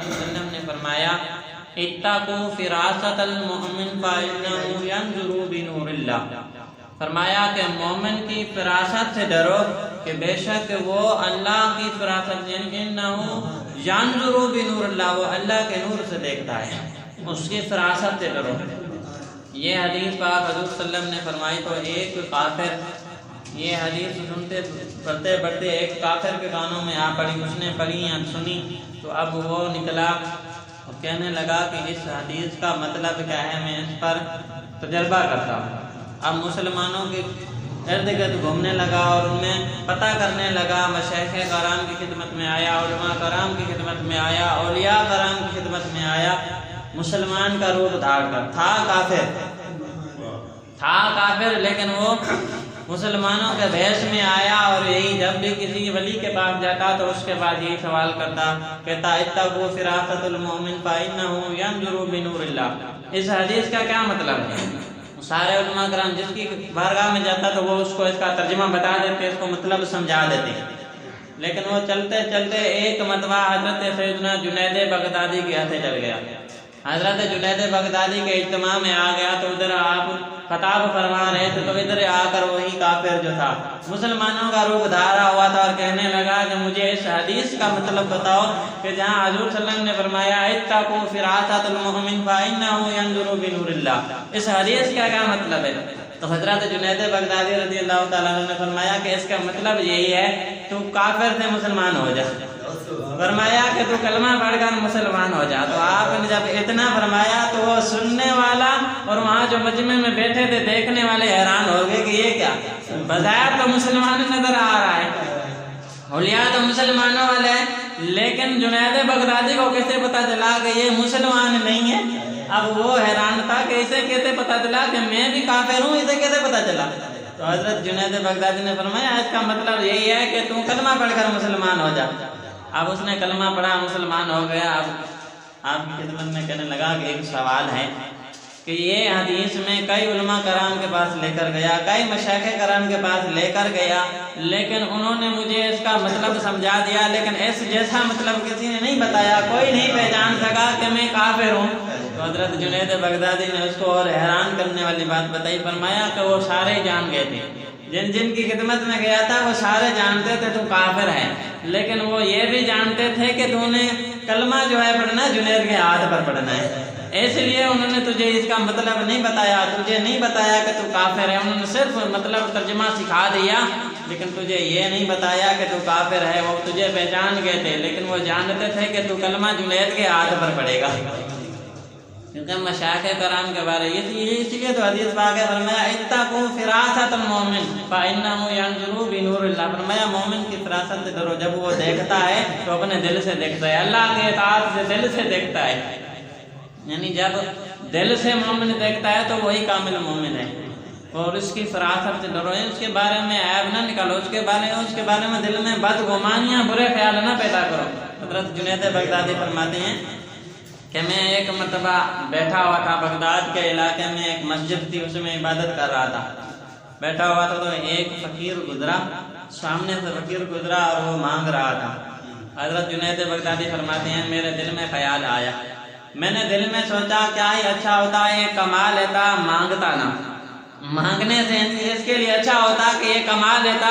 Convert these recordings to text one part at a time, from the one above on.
وسلم نے فرمایا اتقوا فراست المؤمن فإنه ينظر بنور اللہ، فرمایا کہ مومن کی فراست سے ڈرو کہ بے شک وہ اللہ کی فراست یعنی انہو ینظر بنور اللہ، وہ اللہ کے نور سے دیکھتا ہے، اس کی فراست سے ڈرو۔ یہ حدیث پاک حضور صلی اللہ علیہ وسلم نے فرمائی تو ایک کافر یہ حدیث سنتے پڑھتے پڑھتے ایک کافر کے کانوں میں آ پڑی، اس نے پڑھی یا سنی تو اب وہ نکلا اور کہنے لگا کہ اس حدیث کا مطلب کیا ہے، میں اس پر تجربہ کرتا ہوں۔ اب مسلمانوں کے ارد گرد گھومنے لگا اور ان میں پتہ کرنے لگا، مشائخ کرام کی خدمت میں آیا، علماء کرام کی خدمت میں آیا، اولیاء کرام کی خدمت میں آیا، مسلمان کا روپ دھار کر، تھا کافر لیکن وہ مسلمانوں کے بھیس میں آیا، اور یہی جب بھی کسی ولی کے پاس جاتا تو اس کے بعد یہی سوال کرتا، کہتا اتقوا فراست المؤمن فإنه ينظر بنور اللہ۔ اس حدیث کا کیا مطلب ہے؟ سارے علماء کرام جس کی بارگاہ میں جاتا تو وہ اس کو اس کا ترجمہ بتا دیتے، اس کو مطلب سمجھا دیتے، لیکن وہ چلتے چلتے ایک مرتبہ حضرت سیدنا جنید بغدادی کے ہاتھ چل گیا۔ حضرت جنید بغدادی کے اجتماع میں آ گیا تو ادھر آپ خطاب فرما رہے تھے، تو ادھر آ کر وہی کافر جو تھا مسلمانوں کا روپ دھارا ہوا تھا اور کہنے لگا کہ مجھے اس حدیث کا مطلب بتاؤ کہ جہاں حضور صلی اللہ علیہ وسلم نے فرمایا اتقوا فراست المؤمن فإنه ينظر بنور اللہ، اس حدیث کا کیا مطلب ہے؟ تو حضرت جنید بغدادی رضی اللہ تعالیٰ عنہ نے فرمایا کہ اس کا مطلب یہی ہے تو کافر سے مسلمان ہو جا، فرمایا کہ تو کلمہ پڑھ کر مسلمان ہو جا۔ تو آپ نے جب اتنا فرمایا تو وہ سننے والا اور وہاں جو مجمع میں بیٹھے تھے دیکھنے والے حیران ہو گئے کہ یہ کیا، بظاہر تو مسلمان نظر آ رہا ہے، اولیاء تو مسلمانوں والے ہیں، لیکن جنید بغدادی کو کیسے پتا چلا کہ یہ مسلمان نہیں ہے؟ اب وہ حیران تھا کہ اسے کیسے پتا چلا کہ میں بھی کافر ہوں، اسے کیسے پتا چلا؟ تو حضرت جنید بغدادی نے فرمایا اس کا مطلب یہی ہے کہ تو کلمہ پڑھ کر مسلمان ہو جا۔ اب اس نے کلمہ پڑھا، مسلمان ہو گیا۔ اب آپ کی خدمت میں کہنے لگا کہ ایک سوال ہے کہ یہ حدیث میں کئی علماء کرام کے پاس لے کر گیا، کئی مشائخ کرام کے پاس لے کر گیا، لیکن انہوں نے مجھے اس کا مطلب سمجھا دیا، لیکن اس جیسا مطلب کسی نے نہیں بتایا، کوئی نہیں پہچان سکا کہ میں کافر ہوں۔ تو حضرت جنید بغدادی نے اس کو اور حیران کرنے والی بات بتائی، فرمایا کہ وہ سارے جان گئے تھے، جن کی خدمت میں گیا تھا وہ سارے جانتے تھے تو کافر ہے، لیکن وہ یہ بھی جانتے تھے کہ تو نے کلمہ جو ہے پڑھنا جنید کے ہاتھ پر پڑھنا ہے، اس لیے انہوں نے تجھے اس کا مطلب نہیں بتایا، تجھے نہیں بتایا کہ تو کافر ہے، انہوں نے صرف مطلب ترجمہ سکھا دیا، لیکن تجھے یہ نہیں بتایا کہ تو کافر ہے۔ وہ تجھے پہچان گئے تھے لیکن وہ جانتے تھے کہ تو کلمہ جنید کے ہاتھ پر پڑھے گا، کیونکہ مشائخ کرام کے بارے اس لیے تو حدیث پاک ہے، فرمایا اتقوا فراست المؤمن فإنه ينظر بنور اللہ، فرمایا مومن کی فراست سے ڈرو، جب وہ دیکھتا ہے تو اپنے دل سے دیکھتا ہے، اللہ کے اطاعت سے دل سے دیکھتا ہے، یعنی جب دل سے مومن دیکھتا ہے تو وہی کامل مومن ہے، اور اس کی فراست سے ڈرو، اس کے بارے میں عیب نہ نکالو، اس کے بارے میں دل میں بدگمانیاں برے خیال نہ پیدا کرو۔ حضرت جنید بغدادی فرماتے ہیں کہ میں ایک مرتبہ بیٹھا ہوا تھا بغداد کے علاقے میں، ایک مسجد تھی، اس میں عبادت کر رہا تھا، بیٹھا ہوا تھا تو ایک فقیر گزرا، سامنے سے فقیر گزرا اور وہ مانگ رہا تھا۔ حضرت جنید بغدادی فرماتے ہیں میرے دل میں خیال آیا، میں نے دل میں سوچا کیا ہی اچھا ہوتا ہے یہ کما لیتا مانگتا نہ، مانگنے سے اس کے لیے اچھا ہوتا کہ یہ کما لیتا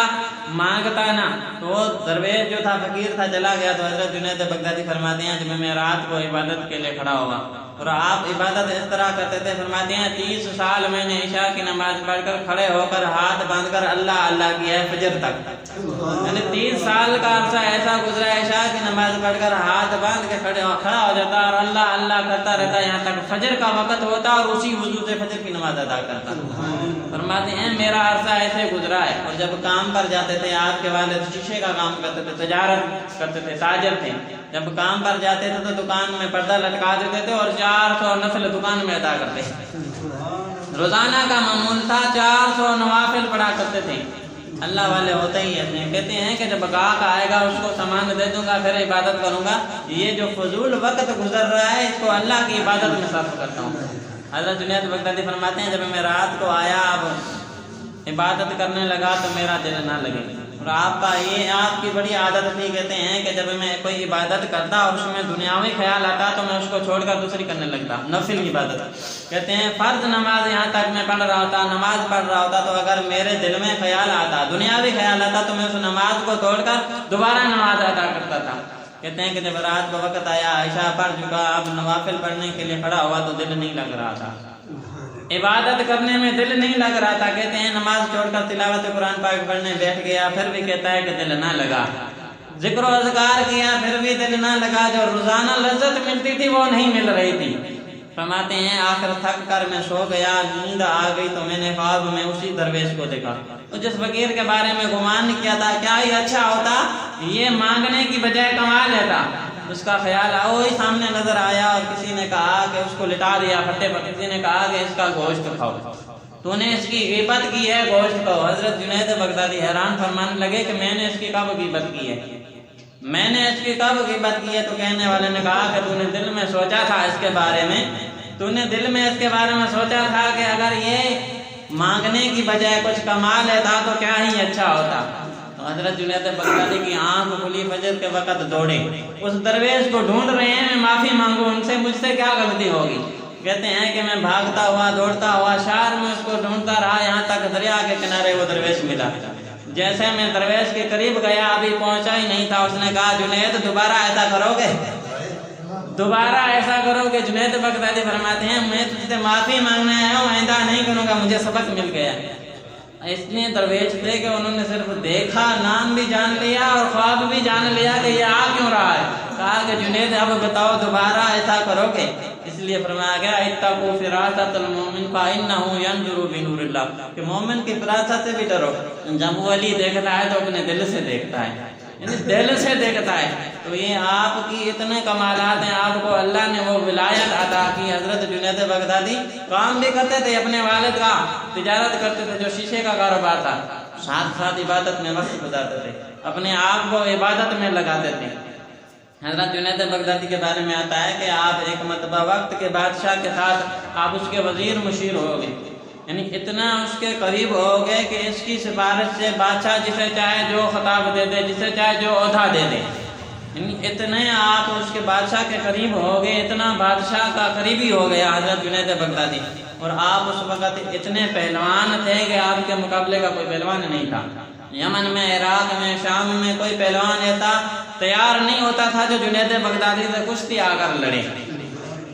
مانگتا نہ۔ تو وہ درویش جو تھا فقیر تھا چلا گیا۔ تو حضرت جنید بغدادی فرماتے ہیں جب میں رات کو عبادت کے لیے کھڑا ہوا اور آپ عبادت اس طرح کرتے تھے، فرماتے ہیں 30 سال میں نے عشاء کی نماز پڑھ کر کھڑے ہو کر ہاتھ باندھ کر اللہ اللہ کیا ہے فجر تک، یعنی 30 سال کا عرصہ ایسا گزرا عشاء کی نماز پڑھ کر ہاتھ باندھ کے کھڑا ہو جاتا اور اللہ اللہ کرتا رہتا یہاں تک فجر کا وقت ہوتا اور اسی وضو سے فجر کی نماز ادا کرتا۔ فرماتے ہیں میرا عرصہ ایسے گزرا ہے، اور جب کام پر جاتے تھے، آپ کے والد شیشے کا کام کرتے تھے، تجارت کرتے تھے، تاجر تھے، جب کام پر جاتے تھے تو دکان میں پردہ لٹکا دیتے تھے اور 400 نفل دکان میں ادا کرتے، روزانہ کا معمول تھا 400 نوافل پڑھا کرتے تھے۔ اللہ والے ہوتے ہی ایسے ہیں، کہتے ہیں کہ جب گاہک آئے گا اس کو سامان دے دوں گا پھر عبادت کروں گا، یہ جو فضول وقت گزر رہا ہے اس کو اللہ کی عبادت میں صرف کرتا ہوں۔ حضرت جنید بغدادی فرماتے ہیں جب میں رات کو آیا اب عبادت کرنے لگا تو میرا دل نہ لگے، اور آپ کا یہ آپ کی بڑی عادت تھی، کہتے ہیں کہ جب میں کوئی عبادت کرتا اور اس میں دنیاوی خیال آتا تو میں اس کو چھوڑ کر دوسری کرنے لگتا، نفل عبادت۔ کہتے ہیں فرض نماز یہاں تک میں پڑھ رہا ہوتا، نماز پڑھ رہا ہوتا، تو اگر میرے دل میں خیال آتا، دنیاوی خیال آتا، تو میں اس نماز کو توڑ کر دوبارہ نماز ادا کرتا تھا۔ کہتے ہیں کہ جب رات کا وقت آیا، عشاء پڑھ چکا، اب نوافل پڑھنے کے لیے کھڑا ہوا تو دل نہیں لگ رہا تھا، عبادت کرنے میں دل نہیں لگ رہا تھا۔ کہتے ہیں نماز چھوڑ کر تلاوت قرآن پاک پڑھنے بیٹھ گیا، پھر بھی کہتا ہے کہ دل نہ لگا، ذکر و اذکار کیا پھر بھی دل نہ لگا، جو روزانہ لذت ملتی تھی وہ نہیں مل رہی تھی۔ فرماتے ہیں آخر تھک کر میں سو گیا، نیند آ گئی تو میں نے خواب میں اسی درویش کو دیکھا، تو جس فقیر کے بارے میں گمان کیا تھا کیا یہ اچھا ہوتا، یہ مانگنے کی بجائے کما لیتا، اس کا خیال وہی سامنے نظر آیا، اور کسی نے کہا کہ اس کو لٹا دیا پھٹے پر، کسی نے کہا کہ اس کا گوشت کھاؤ، تو نے اس کی غیبت کی ہے، گوشت کھاؤ۔ حضرت جنید بغدادی حیران فرمانے لگے کہ میں نے اس کی کب غیبت کی ہے، میں نے اس کی کب غیبت کی ہے؟ تو کہنے والے نے کہا کہ تو نے دل میں سوچا تھا اس کے بارے میں، تو نے دل میں اس کے بارے میں سوچا تھا کہ اگر یہ مانگنے کی بجائے کچھ کما لیتا تو کیا ہی اچھا ہوتا۔ تو حضرت جنید بغدادی کی آنکھ کھلی، فجر کے وقت دوڑے، اس درویش کو ڈھونڈ رہے ہیں، میں معافی مانگوں ان سے، مجھ سے کیا غلطی ہوگی؟ کہتے ہیں کہ میں بھاگتا ہوا دوڑتا ہوا شہر میں اس کو ڈھونڈتا رہا، یہاں تک دریا کے کنارے وہ درویش ملا۔ جیسے میں درویش کے قریب گیا، ابھی پہنچا ہی نہیں تھا، اس نے کہا جنید دوبارہ ایسا کرو گے، دوبارہ ایسا کرو گے؟ جنید بغدادی فرماتے ہیں میں تجھ سے معافی مانگنے آیا ہوں، آئندہ نہیں کروں گا، مجھے سبق مل گیا۔ اس لیے درویش تھے کہ انہوں نے صرف دیکھا، نام بھی جان لیا اور خواب بھی جان لیا کہ یہ آ کیوں رہا ہے۔ کہا کہ جنید اب بتاؤ دوبارہ ایسا کرو گے؟ اس لیے فرمایا گیا اتقوا فراست المؤمن فإنه ينظر بنور اللہ، کہ مومن کی فراست سے بھی ڈرو، جب وہ ولی دیکھتا ہے تو اپنے دل سے دیکھتا ہے، یعنی دل سے دیکھتا ہے۔ تو یہ آپ کی اتنے کمالات ہیں، آپ کو اللہ نے وہ ولایت عطا کی۔ حضرت جنید بغدادی کام بھی کرتے تھے، اپنے والد کا تجارت کرتے تھے جو شیشے کا کاروبار تھا، ساتھ ساتھ عبادت میں وقت گزارتے تھے، اپنے آپ کو عبادت میں لگاتے تھے۔ حضرت جنید بغدادی کے بارے میں آتا ہے کہ آپ ایک مرتبہ وقت کے بادشاہ کے ساتھ آپ اس کے وزیر مشیر ہو گئے، یعنی اتنا اس کے قریب ہو گئے کہ اس کی سفارش سے بادشاہ جسے چاہے جو خطاب دے دے، جسے چاہے جو عہدہ دے دے، یعنی اتنے آپ اس کے بادشاہ کے قریب ہو گئے، اتنا بادشاہ کا قریبی ہو گیا حضرت جنید بغدادی۔ اور آپ اس وقت اتنے پہلوان تھے کہ آپ کے مقابلے کا کوئی پہلوان نہیں تھا۔ یمن میں، عراق میں، شام میں کوئی پہلوان ایسا تیار نہیں ہوتا تھا جو جنید بغدادی سے کشتی آ کر لڑے۔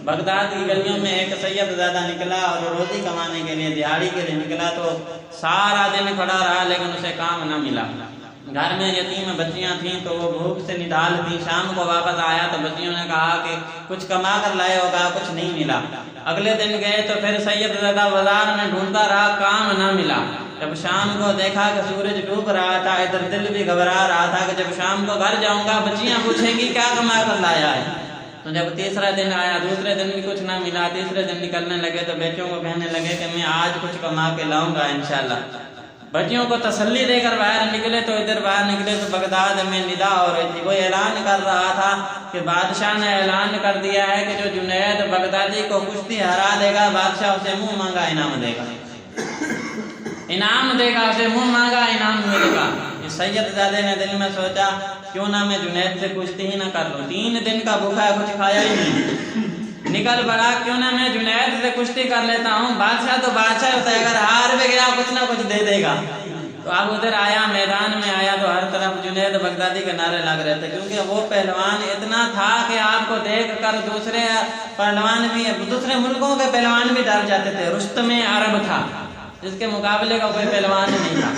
بغداد کی گلیوں میں ایک سید زادہ نکلا اور روزی کمانے کے لیے، دیہاڑی کے لیے نکلا، تو سارا دن کھڑا رہا لیکن اسے کام نہ ملا۔ گھر میں یتیم بچیاں تھیں تو وہ بھوک سے نڈال تھیں، شام کو واپس آیا تو بچیوں نے کہا کہ کچھ کما کر لائے ہوگا، کچھ نہیں ملا۔ اگلے دن گئے تو پھر سید زادہ بازار میں ڈھونڈتا رہا، کام نہ ملا۔ جب شام کو دیکھا کہ سورج ڈوب رہا تھا، ادھر دل بھی گھبرا رہا تھا کہ جب شام کو گھر جاؤں گا بچیاں پوچھیں گی کیا کما کر لایا ہے۔ تو جب تیسرا دن آیا، دوسرے دن بھی کچھ نہ ملا، تیسرے دن نکلنے لگے تو بیٹیوں کو کہنے لگے کہ میں آج کچھ کما کے لاؤں گا انشاءاللہ۔ بچیوں کو تسلی دے کر باہر نکلے تو ادھر باہر نکلے تو بغداد میں ندا ہو رہی تھی، وہ اعلان کر رہا تھا کہ بادشاہ نے اعلان کر دیا ہے کہ جو جنید بغدادی کو کشتی ہرا دے گا بادشاہ اسے منہ مانگا انعام دے گا، انعام دے گا، اسے منہ مانگا انعام ملے گا۔ سید زادے نے دل میں سوچا کیوں نہ میں جنید سے کشتی ہی نہ کر لوں، 3 دن کا بھوکا ہے، کچھ کھایا ہی نہیں، نکل پڑا کیوں نہ میں جنید سے کشتی کر لیتا ہوں، بادشاہ تو بادشاہ ہوتا ہے، اگر ہار بھی گیا کچھ نہ کچھ دے دے گا۔ تو اب ادھر آیا، میدان میں آیا تو ہر طرف جنید بغدادی کے نعرے لگ رہے تھے، کیونکہ وہ پہلوان اتنا تھا کہ آپ کو دیکھ کر دوسرے پہلوان بھی، دوسرے ملکوں کے پہلوان بھی ڈر جاتے تھے۔ رستم عرب تھا، جس کے مقابلے کا کوئی پہلوان نہیں تھا،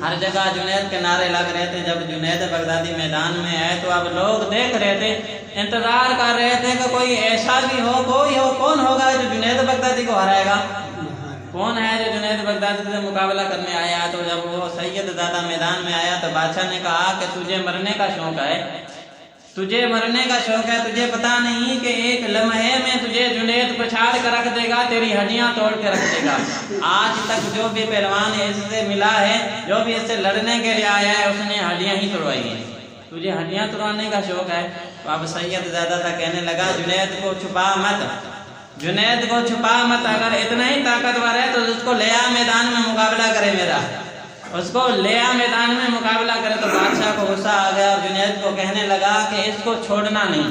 ہر جگہ جنید کے نعرے لگ رہے تھے۔ جب جنید بغدادی میدان میں آئے تو اب لوگ دیکھ رہے تھے، انتظار کر رہے تھے کہ کوئی ایسا بھی ہو، کوئی ہو، کون ہوگا جو جنید بغدادی کو ہرائے گا، کون ہے جو جنید بغدادی سے مقابلہ کرنے آیا۔ تو جب وہ سید زادہ میدان میں آیا تو بادشاہ نے کہا کہ تجھے مرنے کا شوق ہے، تجھے مرنے کا شوق ہے، تجھے پتا نہیں کہ ایک لمحے میں تجھے جنید پچھاڑ کر رکھ دے گا، تیری ہڈیاں توڑ کے رکھ دے گا۔ آج تک جو بھی پہلوان اس سے ملا ہے، جو بھی اس سے لڑنے کے لیے آیا ہے، اس نے ہڈیاں ہی توڑوائی ہیں، تجھے ہڈیاں توڑوانے کا شوق ہے۔ تو اب سید زادہ تھا کہنے لگا جنید کو چھپا مت، جنید کو چھپا مت، اگر اتنا ہی طاقتور ہے تو اس کو لے آ میدان میں مقابلہ کرے میرا۔ اس کو لیا میدان میں مقابلہ کرے تو بادشاہ کو غصہ آ گیا اور جنید کو کہنے لگا کہ اس کو چھوڑنا نہیں،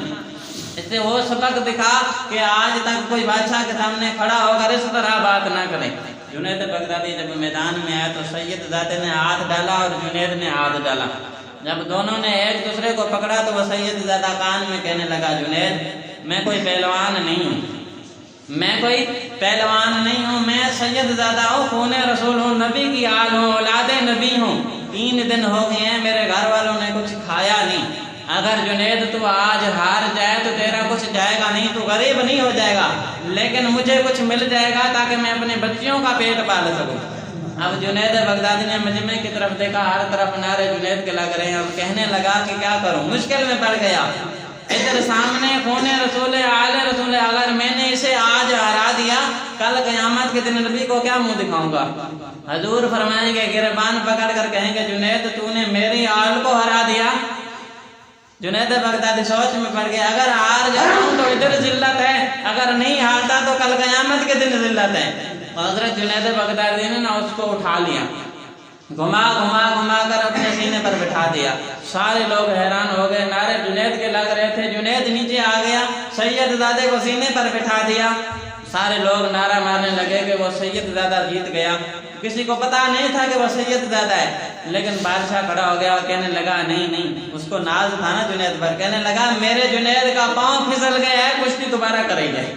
اس سے وہ سبق دکھا کہ آج تک کوئی بادشاہ کے سامنے کھڑا ہو کر اس طرح بات نہ کرے۔ جنید بغدادی جب میدان میں آیا تو سید زادے نے ہاتھ ڈالا اور جنید نے ہاتھ ڈالا۔ جب دونوں نے ایک دوسرے کو پکڑا تو وہ سید زادہ کان میں کہنے لگا، جنید میں کوئی پہلوان نہیں ہوں، میں کوئی پہلوان نہیں ہوں، میں سید زادہ ہوں، خون رسول ہوں، نبی کی آل ہوں، اولاد نبی ہوں۔ 3 دن ہو گئے ہیں میرے گھر والوں نے کچھ کھایا نہیں۔ اگر جنید تو آج ہار جائے تو تیرا کچھ جائے گا نہیں، تو غریب نہیں ہو جائے گا، لیکن مجھے کچھ مل جائے گا تاکہ میں اپنے بچیوں کا پیٹ پال سکوں۔ اب جنید بغدادی نے مجمع کی طرف دیکھا، ہر طرف نعرے جنید کے لگ رہے ہیں، اب کہنے لگا کہ کیا کروں، مشکل میں پڑ گیا۔ ادھر سامنے خون رسول آل رسول، اگر میں نے اسے آج ہرا دیا کل قیامت کے دن نبی کو کیا منہ دکھاؤں گا؟ حضور فرمائیں گے، گریبان پکڑ کر کہیں گے، جنید تو نے میری آل کو ہرا دیا۔ جنید بغدادی سوچ میں پڑ گیا، اگر ہار جاؤں تو ادھر ذلت ہے، اگر نہیں ہارتا تو کل قیامت کے دن ذلت ہے۔ حضرت جنید بغدادی نے اس کو اٹھا لیا، گھما گھما کر اپنے سینے پر بٹھا دیا۔ سارے لوگ حیران ہو گئے، نعرے جنید کے لگ رہے تھے، جنید نیچے آ گیا، سید زادے کو سینے پر بٹھا دیا۔ سارے لوگ نعرہ مارنے لگے کہ وہ سید زادہ جیت گیا۔ کسی کو پتا نہیں تھا کہ وہ سید زادہ ہے، لیکن بادشاہ کھڑا ہو گیا اور کہنے لگا، نہیں، اس کو ناز تھا نا جنید پر، کہنے لگا میرے جنید کا پاؤں پھسل گیا ہے، کشتی دوبارہ کریں گے،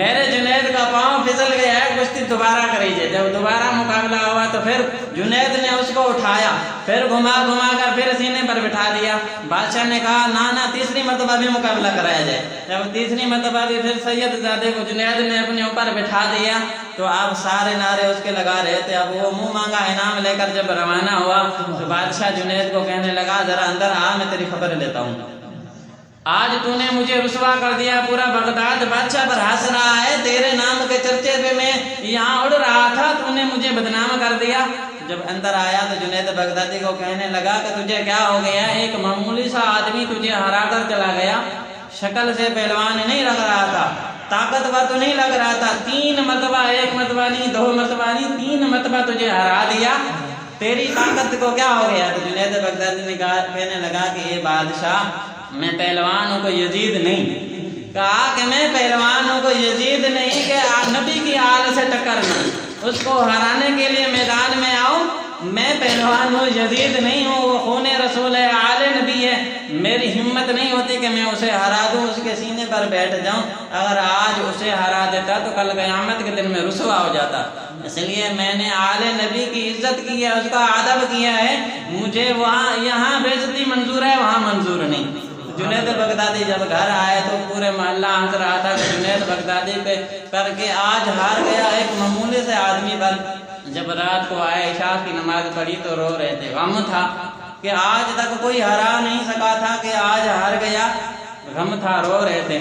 میرے جنید کا پاؤں پھسل گیا ہے، کشتی دوبارہ کریجیے۔ جب دوبارہ مقابلہ ہوا تو پھر جنید نے اس کو اٹھایا، پھر گھما کر پھر سینے پر بٹھا دیا۔ بادشاہ نے کہا نا تیسری مرتبہ بھی مقابلہ کرایا جائے۔ جب تیسری مرتبہ بھی پھر سید زادے کو جنید نے اپنے اوپر بٹھا دیا تو اب سارے نعرے اس کے لگا رہے تھے۔ اب وہ منہ مانگا انعام لے کر جب روانہ ہوا تو بادشاہ جنید کو کہنے لگا، ذرا اندر آ، میں تیری خبر لیتا ہوں۔ آج تو نے مجھے رسوا کر دیا، پورا بغداد بادشاہ پر ہنس رہا ہے، تیرے نام کے چرچے پہ میں یہاں اڑ رہا تھا، تو نے مجھے بدنام کر دیا۔ جب اندر آیا تو جنید بغدادی کو کہنے لگا کہ تجھے کیا ہو گیا، ایک معمولی سا آدمی تجھے ہرا کر چلا گیا، شکل سے پہلوان نہیں لگ رہا تھا، طاقتور تو نہیں لگ رہا تھا، 3 مرتبہ، 1 مرتبہ نہیں، 2 مرتبہ نہیں، 3 مرتبہ تجھے ہرا دیا، تیری طاقت کو کیا ہو گیا؟ تو جنید بغدادی نے کہنے لگا کہ یہ بادشاہ، میں پہلوانوں کو یزید نہیں، کہا کہ میں پہلوانوں کو یزید نہیں کہ نبی کی آل سے ٹکرنا، اس کو ہرانے کے لیے میدان میں آؤں، میں پہلوان ہوں، یزید نہیں ہوں، وہ خون رسول ہے، آل نبی ہے، میری ہمت نہیں ہوتی کہ میں اسے ہرا دوں، اس کے سینے پر بیٹھ جاؤں، اگر آج اسے ہرا دیتا تو کل قیامت کے دن میں رسوا ہو جاتا، اس لیے میں نے آل نبی کی عزت کی ہے، اس کا ادب کیا ہے، مجھے یہاں بے عزتی منظور ہے، وہاں منظور نہیں۔ جنید بغدادی جب گھر آئے تو پورے محلہ ہنس رہا تھا کہ جنید بغدادی پہ کر کے آج ہار گیا ایک معمولی سے آدمی پر۔ جب رات کو آئے، عشاء کی نماز پڑھی تو رو رہے تھے، غم تھا کہ آج تک کوئی ہرا نہیں سکا تھا کہ آج ہار گیا، غم تھا، رو رہے تھے۔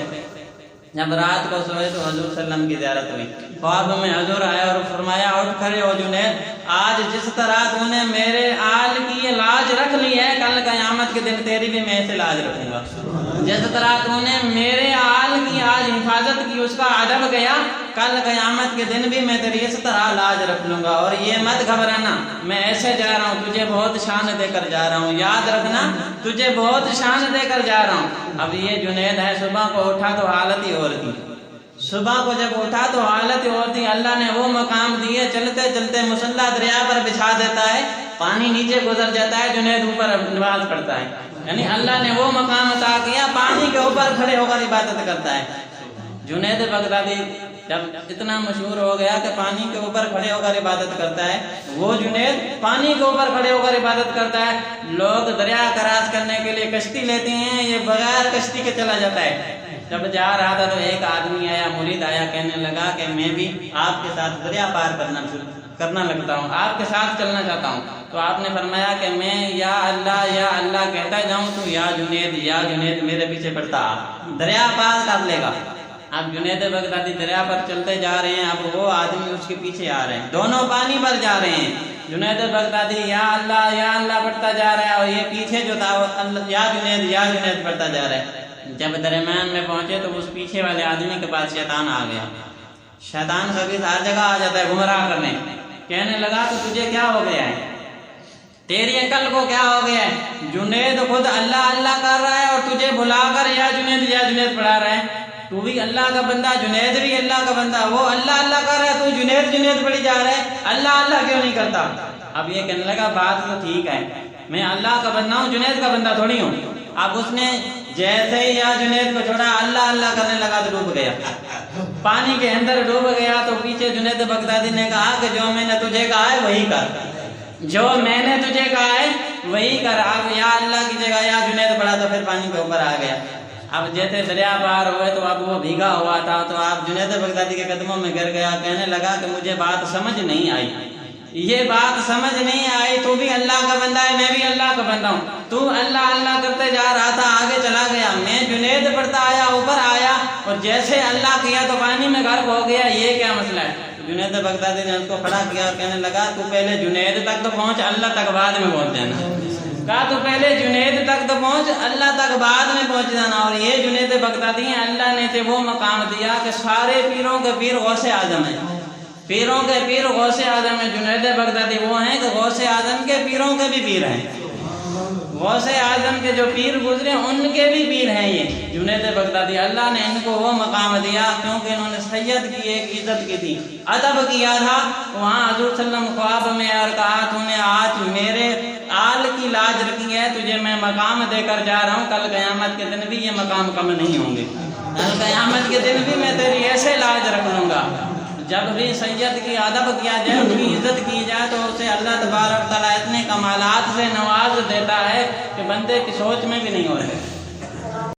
جب رات کو سوئے تو حضور صلی اللہ علیہ وسلم کی زیارت ہوئی، خواب میں حضور آئے اور فرمایا، اٹھ کھڑے ہو جنید، آج جس طرح تو نے میرے آل کی یہ لاج رکھ لی ہے، کل قیامت کے دن تیری بھی میں ایسے لاج رکھوں گا، جس طرح تو نے میرے آل کی آج حفاظت کی، اس کا ادب گیا، کل قیامت کے دن بھی میں تیری اس طرح لاج رکھ لوں گا، اور یہ مت گھبرانا، میں ایسے جا رہا ہوں، تجھے بہت شان دے کر جا رہا ہوں، یاد رکھنا تجھے بہت شان دے کر جا رہا ہوں۔ اب یہ جنید ہے، صبح کو اٹھا تو حالت ہی اور تھی، صبح کو جب اٹھا تو حالت اور تھی، اللہ نے وہ مقام دیے، چلتے چلتے مصلی دریا پر بچھا دیتا ہے، پانی نیچے گزر جاتا ہے، جنید اوپر نماز پڑھتا ہے، یعنی اللہ نے وہ مقام عطا کیا، پانی کے اوپر کھڑے ہو کر عبادت کرتا ہے۔ جنید بغدادی جب اتنا مشہور ہو گیا کہ پانی کے اوپر کھڑے ہو کر عبادت کرتا ہے، وہ جنید پانی کے اوپر کھڑے ہو کر عبادت کرتا ہے، لوگ دریا کراس کرنے کے لیے کشتی لیتے ہیں، یہ بغیر کشتی کے چلا جاتا ہے۔ جب جا رہا تھا تو ایک آدمی آیا، مرید آیا، کہنے لگا کہ میں بھی آپ کے ساتھ دریا پار کرنا لگتا ہوں، آپ کے ساتھ چلنا چاہتا ہوں، تو آپ نے فرمایا کہ میں یا اللہ کہتا جاؤں تو یا جنید میرے پیچھے پڑتا دریا پار کر لے گا۔ اب جنید بغدادی دریا پر چلتے جا رہے ہیں، اب وہ آدمی اس کے پیچھے آ رہے ہیں، دونوں پانی پر جا رہے ہیں، جنید بغدادی یا اللہ پڑھتا جا رہا ہے، اور یہ پیچھے جو تھا یا جنید پڑھتا جا رہا ہے۔ جب درمیان میں پہنچے تو اس پیچھے والے آدمی کے پاس شیطان آ گیا، شیطان کبھی ہر جگہ آ جاتا ہے گمراہ کرنے، کہنے لگا کہ تجھے کیا ہو گیا ہے، تیری عقل کو کیا ہو گیا ہے؟ جنید خود اللہ اللہ کر رہا ہے اور تجھے بلا کر یا جنید پڑھا رہا ہے۔ تو بھی اللہ کا بندہ، جنید بھی اللہ کا بندہ، وہ اللہ اللہ کر رہا ہے، تو جنید پڑھی جا رہا ہے، اللہ اللہ کیوں نہیں کرتا؟ اب یہ کہنے لگا بات تو ٹھیک ہے، میں اللہ کا بندہ ہوں، جنید کا بندہ تھوڑی ہوں۔ اب اس نے جیسے ہی یا جنید کو چھوڑا، اللہ اللہ کرنے لگا تو ڈوب گیا، پانی کے اندر ڈوب گیا۔ تو پیچھے جنید بغدادی نے کہا کہ جو میں نے تجھے کہا ہے وہی کر، جو میں نے تجھے کہا ہے وہی کر۔ اب یا اللہ کی جگہ یا جنید پڑھا تو پھر پانی کے اوپر آ گیا۔ اب جیسے دریا پار ہوئے تو اب وہ بھیگا ہوا تھا، تو آپ جنید بغدادی کے قدموں میں گر گیا، کہنے لگا کہ مجھے بات سمجھ نہیں آئی، یہ بات سمجھ نہیں آئی، تو بھی اللہ کا بندہ ہے، میں بھی اللہ کا بندہ ہوں۔ تو اللہ اللہ کرتے جا رہا تھا، آگے چلا گیا، میں جنید پڑھتا آیا، اوپر آیا اور جیسے اللہ کیا تو پانی میں غرق ہو گیا، یہ کیا مسئلہ ہے؟ جنید بغدادی نے اس کو کھڑا کیا اور کہنے لگا تو پہلے جنید تک تو پہنچ، اللہ تک بعد میں پہنچ جانا۔ کہا تو پہلے جنید تک تو پہنچ، اللہ تک بعد میں پہنچ جانا۔ اور یہ جنید بغدادی ہیں، اللہ نے اسے وہ مقام دیا کہ سارے پیروں کے پیر غوث اعظم ہیں، پیروں کے پیر غوث اعظم ہیں۔ جنید بغدادی وہ ہیں کہ غوث اعظم کے پیروں کے بھی پیر ہیں، غوث اعظم کے جو پیر گزرے ان کے بھی پیر ہیں یہ جنید بغدادی۔ اللہ نے ان کو وہ مقام دیا کیونکہ انہوں نے سید کی ایک عزت کی تھی، ادب کیا تھا۔ وہاں حضور صلی اللہ علیہ وسلم خواب میں اور کہا تو نے آج میرے آل کی لاج رکھی ہے، تجھے میں مقام دے کر جا رہا ہوں، کل قیامت کے دن بھی یہ مقام کم نہیں ہوں گے، کل قیامت کے دن بھی میں تیری ایسے لاج رکھ لوں گا۔ جب بھی سید کی ادب کیا جائے، اس کی عزت کی جائے، تو اسے اللہ تبارک تعالیٰ اتنے کمالات سے نواز دیتا ہے کہ بندے کی سوچ میں بھی نہیں ہوتے۔